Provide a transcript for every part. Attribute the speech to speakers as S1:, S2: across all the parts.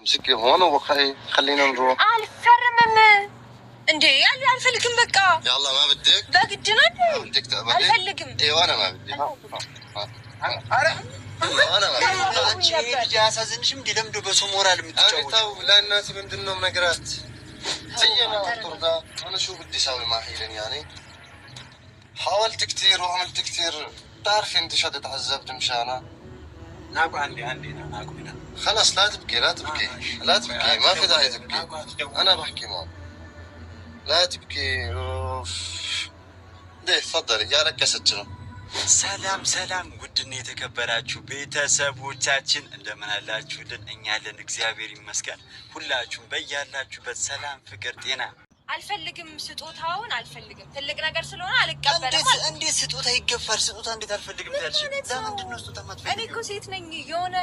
S1: مسكي هون وخي خلينا نروح.
S2: الفرمم እንዴ ያለ አልፈልግም በቃ
S1: يلا ما بدك
S2: በግድና
S1: بدك تقبلي
S2: አልፈልግም
S1: ايوه انا ما بدي
S3: አረ
S1: انا ما بدي
S3: አንቺ ልጅ አሳዝንሽም እንዴ ለምዶ በሰው ሞራል የምትጫወተው
S1: ለእናት ምንድነው ነገራት زينا الطردة انا شو بدي اسوي مع حيلن يعني حاولت كثير وعملت كثير بتعرفي انت شو تعذبت مشانها
S3: ناقو عندي ناقو هنا
S1: خلص لا تبكي لا تبكي لا تبكي ما في داعي تبكي انا بحكي معك لا تبكي اوف ليه تفضلي يا لك كسجلوا
S3: ሰላም ውድና የተከበራችሁ ቤተሰቦቻችን እንደምን አላችሁልን? እኛ አለን እግዚአብሔር ይመስገን። ሁላችሁም በያላችሁበት ሰላም፣ ፍቅር፣ ጤና
S2: አልፈልግም። ስጦታውን አልፈልግም። ትልቅ ነገር ስለሆነ አልቀበልም።
S3: እንዴት ስጦታ ይገፋል? ስጦታ እንዴት አልፈልግም ያልሽ? ለምንድን ነው ስጦታ ማትፈልጊው?
S2: እኔ እኮ ሴት ነኝ። የሆነ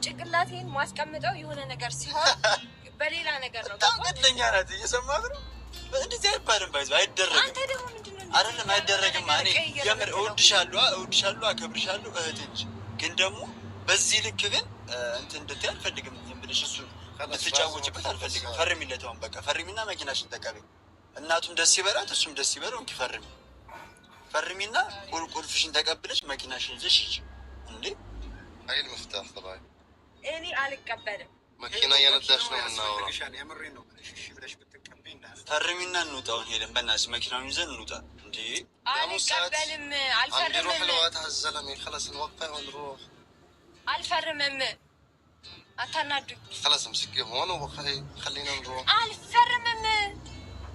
S2: ጭንቅላቴን ማስቀምጠው የሆነ ነገር ሲሆን በሌላ ነገር ነው።
S3: በጣም ቀጥለኛ ናት። እየሰማት ነው። እንደዚህ አይባልም። ባይዘው አይደረግም።
S2: አንተ ደግሞ ምንድነው?
S3: አይደለም አይደረግም። እኔ የምር እወድሻለሁ፣ እህቴ እንጂ ግን ደግሞ በዚህ ልክ ግን እንትን እንድትይ አልፈልግም። ዝም ብለሽ እሱን ልትጫወችበት አልፈልግም። ፈርሚለት አሁን በቃ ፈርሚና መኪናሽን ተቀበይ። እናቱም ደስ ይበላት እሱም ደስ ይበለው። እንኪ ፈርሚና ቁልፍሽን ተቀብለሽ መኪናሽን ይዘሽ ሂጂ። እንዴ
S1: አይ المفتاح طبعا
S2: እኔ አልቀበልም።
S1: መኪና እየነዳሽ ነው የምናወራው።
S3: የምሬን ነው እሺ ብለሽ ብትቀበይ እንዳለ ፈርሚና እንውጣውን ሄደን በእናትሽ መኪናውን ይዘን እንውጣ። እንዴ
S2: አልቀበልም። አልፈርምም።
S1: نروح الوقت هالزلمه خلص نوقع ونروح
S2: አልፈርምም። አታናዱኝ።
S1: خلص امسكي هون وخي خلينا نروح
S2: አልፈርምም።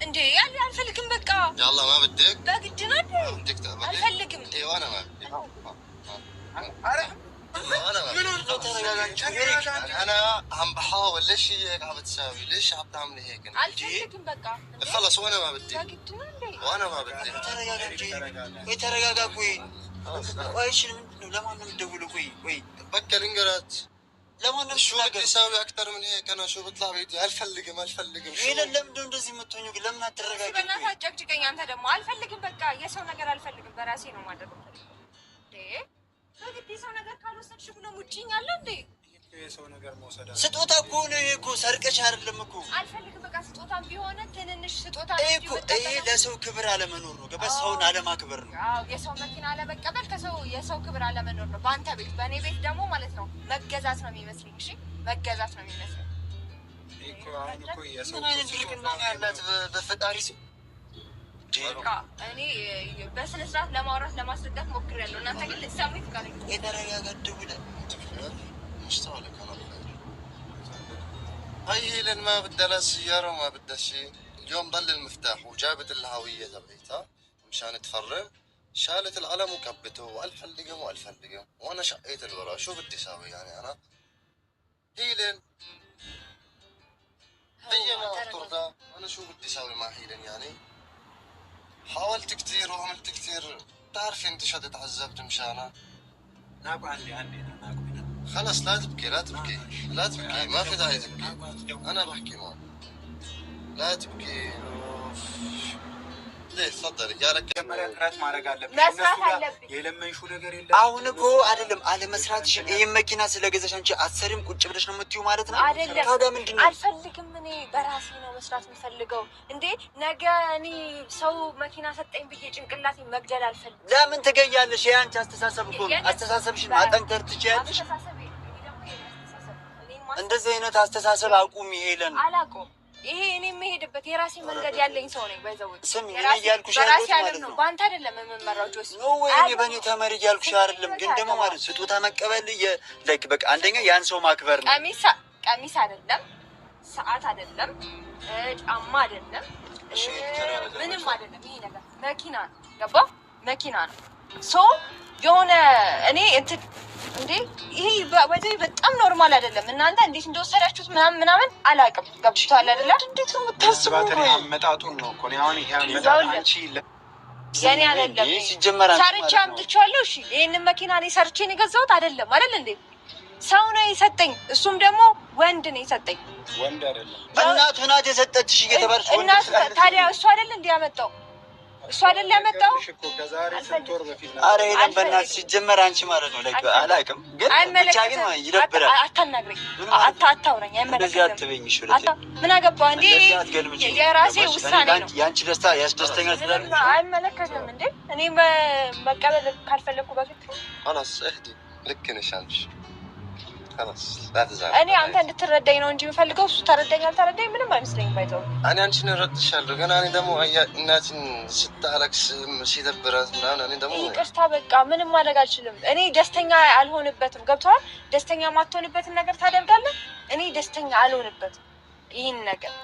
S2: እንዴ ያለ አልፈልግም በቃ
S1: يلا ما بدك
S2: በግድና
S1: بدك تقبلي
S2: አልፈልግም።
S1: ايوه انا ما بدي
S3: አረ
S1: من انا عم بحاول ليش هيك عم بتساوي ليش عم تعملي هيك
S2: አልፈልግም በቃ
S1: خلص وانا ما بدي وانا ما بدي
S3: ተረጋጋ ቆይ ወይሽ ምንድነው ለማን ነው የምትደውለው ቆይ
S1: بكر انقرات
S3: ለማን ነው
S1: شو بدي اساوي اكثر من هيك انا شو بيطلع بيدي አልፈልግም
S3: ይሄ ለምንድነው እንደዚህ የምትሆኚው ግን ለምን አትረጋጊ
S2: በእናትህ አጨቅጭቀኝ አንተ ደግሞ አልፈልግም በቃ የሰው ነገር አልፈልግም በራሴ ነው ማድረግ እንዴ በግድ የሰው ነገር ካልወሰድሽ ብሎ ሙጭኛለ እንዴ
S3: የሰው ነገር መውሰድ ስጦታ እኮ ነው እኮ ሰርቀሽ አይደለም እኮ
S2: አልፈልግም በቃ ስጦታም ቢሆን ትንንሽ ስጦታ
S3: እኮ ይሄ ለሰው ክብር አለመኖር ነው ገባ ሰውን አለማክበር ነው
S2: አዎ የሰው መኪና አለመቀበል ከሰው የሰው ክብር አለመኖር ነው በአንተ ቤት በእኔ ቤት ደግሞ ማለት ነው መገዛት ነው የሚመስለኝ እሺ መገዛት ነው የሚመስለኝ
S3: እኮ አሁን እኮ የሰው ልቅና ያላት በፈጣሪ ስም
S2: እኔ በስነ ስርዓት ለማውራት ለማስረዳት ሞክሬያለሁ እናንተ ግን ልትሰሙኝ ፍቃደኛ
S3: የተረጋጋት ደውለህ
S1: مشتغلك انا بخير هاي هيلن ما بدها لا سيارة وما بدها شيء اليوم ضل المفتاح وجابت الهوية تبعتها مشان تفرم شالت القلم وكبته والف اللقم والف اللقم وانا شقيت الورا شو بدي اسوي يعني انا هيلن هي ما ترضى انا شو بدي اسوي مع هيلن يعني حاولت كثير وعملت كثير بتعرفي انت شو تعذبت مشانها
S3: ناقو عندي ناقو
S1: خلص لا تبكي لا تبكي ما في داعي تبكي انا بحكي معك لا تبكي ليه تفضلي يا لك
S3: ጥረት ማድረግ አለብሽ የለመንሽው ነገር የለም አሁን እኮ አይደለም አለ መስራትሽ ይሄን መኪና ስለገዛሽ አንቺ አሰሪም ቁጭ ብለሽ ነው የምትይው ማለት ነው
S2: አይደለም
S3: ታዲያ ምንድነው
S2: አልፈልግም እኔ በራሴ ነው መስራት የምፈልገው እንዴ ነገ እኔ ሰው መኪና ሰጠኝ ብዬ ጭንቅላቴ መግደል አልፈልግም
S3: ለምን ትገያለሽ የአንቺ አስተሳሰብ እኮ አስተሳሰብሽን ማጠንከር ትችያለሽ እንደዚህ አይነት አስተሳሰብ አቁም ይሄለን
S2: አላውቀውም ይሄ እኔ የምሄድበት የራሴ መንገድ ያለኝ ሰው ነኝ ባይዘው
S3: ስም እያልኩሽ ማለት ነው
S2: ባንተ አይደለም የምመራው ጆስ
S3: ነው ወይ እኔ በእኔ ተመሪ እያልኩሽ አይደለም ግን ደግሞ ማለት ስጦታ መቀበል ላይክ በቃ አንደኛ ያን ሰው ማክበር ነው
S2: ቀሚስ አይደለም ሰዓት አይደለም ጫማ አይደለም ምንም አይደለም ይሄ ነገር መኪና ነው ገባ መኪና ነው ሶ የሆነ እኔ እንዴ ይሄ ወዲህ በጣም ኖርማል አይደለም እናንተ እንዴት እንደወሰዳችሁት ምናምን አላውቅም ገብቷል አይደለ እንዴት ነው የምታስቡት
S3: አመጣጡን ነው እኮ አሁን ይሄ አመጣጥ አንቺ
S2: የኔ አይደለም
S3: ሲጀመር
S2: ሰርቼ አምጥቻለሁ እሺ ይሄንን መኪና እኔ ሰርቼ ነው የገዛሁት አይደለም አይደል እንዴ ሰው ነው የሰጠኝ እሱም ደግሞ ወንድ ነው የሰጠኝ
S3: ወንድ አይደለም እናቱ ናት የሰጠችሽ እየተባለች
S2: እናት ታዲያ እሱ አይደል እንዴ ያመጣው እሱ አይደል ያመጣው?
S3: ኧረ የለም በእናትሽ ሲጀመር አንቺ ማለት ነው ላይ አላውቅም፣ ግን ብቻ ግን ይደብራል።
S2: አታናግረኝ፣ አታውራኝ፣
S3: እንደዚህ አትበይኝ። እሺ
S2: ምን አገባህ እንዴ? የራሴ ውሳኔ ነው።
S3: የአንቺ ደስታ ያስደስተኛል ስላለ
S2: አይመለከትም እንዴ? እኔ መቀበል ካልፈለኩ በፊት
S1: خلاص اهدي ልክ ነሽ አንቺ
S2: እኔ አንተ እንድትረዳኝ ነው እንጂ የምፈልገው እሱ ተረዳኝ አልተረዳኝ ምንም አይመስለኝም። ባይተው
S1: እኔ አንቺን እረድሻለሁ፣ ግን እኔ ደግሞ እናትን ስታለቅስ ሲደብራት ምናምን እኔ ደግሞ
S2: ይቅርታ በቃ ምንም ማድረግ አልችልም። እኔ ደስተኛ አልሆንበትም። ገብቶሃል? ደስተኛ ማትሆንበትን ነገር ታደርጋለህ። እኔ ደስተኛ አልሆንበትም። ይህን ነገር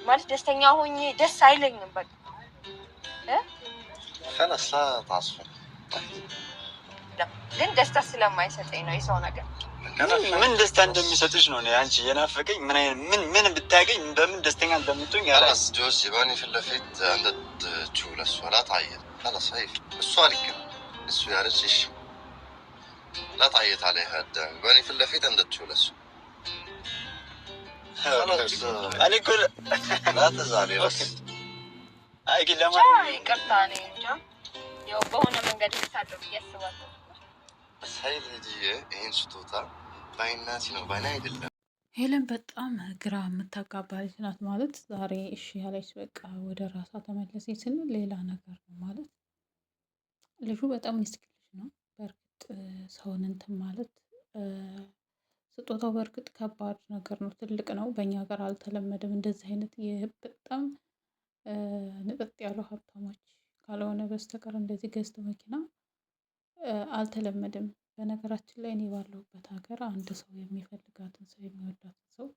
S2: ማለት ደስተኛ ሆኜ ደስ አይለኝም። በቃ
S1: خلاص لا تعصفي
S2: ግን ደስታ ስለማይሰጠኝ ነው የሰው ነገር።
S3: ምን ደስታ እንደሚሰጥሽ ነው አንቺ የናፈቀኝ። ምን ብታገኝ በምን ደስተኛ እንደምትሆኝ
S1: خلاص جوزي باني في اللفت عندك تشولس ولا تعيط خلاص هي السؤال كده السؤال يا رجل لا تعيط عليها باني في اللفت عندك تشولس خلاص
S3: انا كل
S1: لا تزعلي بس
S3: اي لما
S2: ይቅርታ ነኝ እንጃ ያው በሆነ መንገድ ልታደርጉ ያስባለሁ።
S1: هاي الهدية ይሄን ስጦታ ባይናት ነው ባይና አይደለም።
S4: ሄለን በጣም ግራ የምታጋባ ልጅ ናት ማለት ዛሬ እሺ ያለች በቃ ወደ ራሷ ተመለሰች ስንል ሌላ ነገር ነው ማለት። ልጁ በጣም ምስኪን ልጅ ነው። በእርግጥ ሰውን እንትን ማለት ስጦታው በእርግጥ ከባድ ነገር ነው፣ ትልቅ ነው። በእኛ ሀገር አልተለመደም እንደዚህ አይነት በጣም ንጥጥ ያሉ ሀብታሞች ካልሆነ በስተቀር እንደዚህ ገዝቶ መኪና አልተለመደም። በነገራችን ላይ እኔ ባለሁበት ሀገር አንድ ሰው የሚፈልጋትን ሰው የሚወዳትን ሰው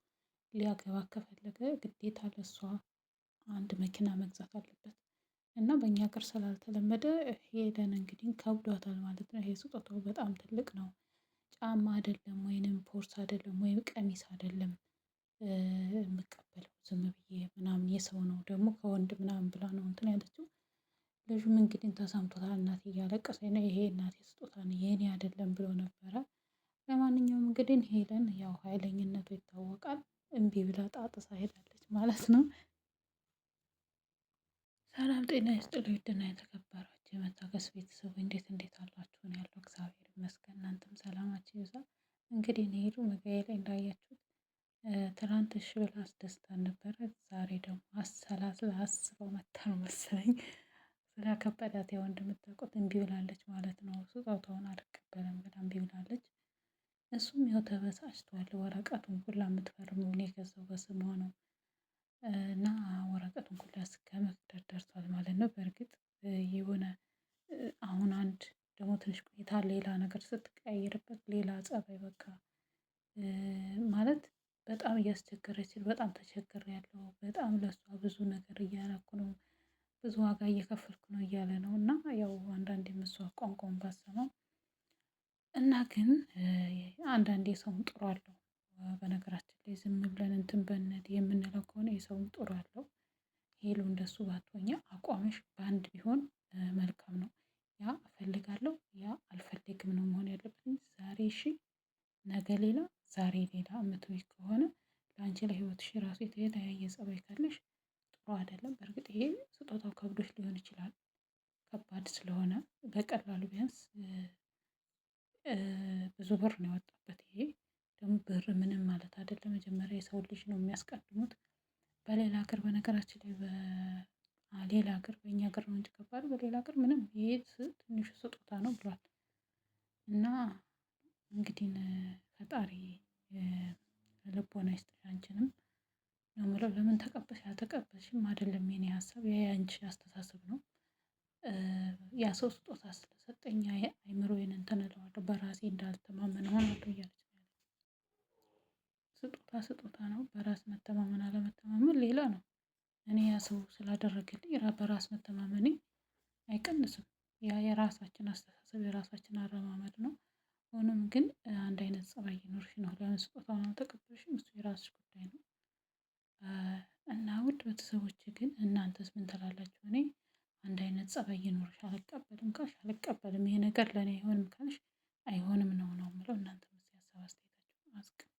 S4: ሊያገባ ከፈለገ ግዴታ ለሷ አንድ መኪና መግዛት አለበት እና በእኛ ሀገር ስላልተለመደ ሄለን እንግዲህ ከብዷታል ማለት ነው። ይሄ ስጦታው በጣም ትልቅ ነው። ጫማ አይደለም ወይንም ፖርስ አይደለም ወይም ቀሚስ አይደለም የምቀበለው ዝም ብዬ ምናምን የሰው ነው ደግሞ ከወንድ ምናምን ብላ ነው እንትን ያለችው። ልጁም እንግዲህ ተሰምቶታል። እናቴ እያለቀሰኝ ነው፣ ይሄ እናቴ ስጦታ ነው የኔ አይደለም ብሎ ነበረ። ለማንኛውም እንግዲህ ሄለን ያው ኃይለኝነቱ ይታወቃል። እምቢ ብላ ጣጥሳ ሄዳለች ማለት ነው። ሰላም ጤና ይስጥልኝ ውድና የተከበራችሁ የመታገስ ቤተሰቡ እንዴት አላችሁ? ነው ያለው እግዚአብሔር ይመስገን። እናንተም ሰላማችሁ ይብዛ። እንግዲህ ሄዱ መግቢያ ላይ እንዳያችሁት ትናንት እሺ ብላ አስደስታን ነበረ። ዛሬ ደግሞ አሰላስላ አስበው መታ ነው መሰለኝ ስለከበዳት ያው እንደምታውቁት እምቢ ብላለች ማለት ነው። ስጦታውን አልቀበልም ብላ እምቢ ብላለች። እሱም ያው ተበሳጭቷል። ወረቀቱን ሁላ የምትፈርመው እኔ የገዛው በስሟ ነው እና ወረቀቱን ሁላ እስከ መቅደድ ደርሷል ማለት ነው። በእርግጥ የሆነ አሁን አንድ ደግሞ ትንሽ ቆይታ ሌላ ነገር ስትቀያየርበት ሌላ ጸባይ በቃ ማለት በጣም እያስቸገረች በጣም ተቸግሬያለሁ፣ በጣም ለሷ ብዙ ነገር እያደረኩ ነው፣ ብዙ ዋጋ እየከፈልኩ ነው እያለ ነው። እና ያው አንዳንዴ እሷ ቋንቋውን ባሰማም እና ግን አንዳንዴ ሰውም ጥሩ አለው። በነገራችን ላይ ዝም ብለን እንትን በነት የምንለው ከሆነ የሰውም ጥሩ አለው። ሄሉ እንደሱ ባትሆኛ አቋምሽ በአንድ ቢሆን መልካም ነው። ያ እፈልጋለሁ ያ አልፈልግም ነው መሆን ያለብን። ዛሬ እሺ ነገ ሌላ ዛሬ ሌላ የምትውይ ከሆነ ለአንቺ ለህይወትሽ ራሱ የተለያየ ጸባይ ካለሽ ጥሩ አይደለም። በእርግጥ ይሄ ስጦታው ከብዶች ሊሆን ይችላል። ከባድ ስለሆነ በቀላሉ ቢያንስ ብዙ ብር ነው ያወጣበት። ይሄ ደግሞ ብር ምንም ማለት አይደለም። መጀመሪያ የሰው ልጅ ነው የሚያስቀድሙት። በሌላ ሀገር በነገራችን ላይ በሌላ ሀገር በእኛ ሀገር ነው እንጂ ከባድ በሌላ ሀገር ምንም ይሄ ትንሹ ስጦታ ነው ብሏል። እና እንግዲህ ፈጣሪ ልቦና ይስጥሽ አንቺንም ነው የምለው። ለምን ተቀበልሽ አልተቀበልሽም አይደለም የኔ ሀሳብ፣ የአንቺ አስተሳሰብ ነው። ያ ሰው ስጦታ ስለሰጠኝ አይምሮዬን እንትን እለዋለሁ በራሴ እንዳልተማመን ሆናለሁ እያለች ነው። ስጦታ ነው። በራስ መተማመን አለመተማመን ሌላ ነው። እኔ ያ ሰው ስላደረገልኝ በራስ መተማመኔ አይቀንስም። ያ የራሳችን አስተሳሰብ የራሳችን አረማመድ ነው። ሆኖም ግን አንድ አይነት ጸባይ ይኖርሽ ነው። ለምን ስጦታውን አልተቀበልሽም? እሱ የራስሽ ጉዳይ ነው። እና ውድ ቤተሰቦች ግን እናንተስ ምን ትላላችሁ? እኔ አንድ አይነት ጸባይ ይኖርሽ አልቀበልም ካልሽ አልቀበልም፣ ይሄ ነገር ለእኔ አይሆንም ካልሽ አይሆንም ነው የምለው። እናንተ ሀሳብ አስተያየታችሁን አስቀምጡ።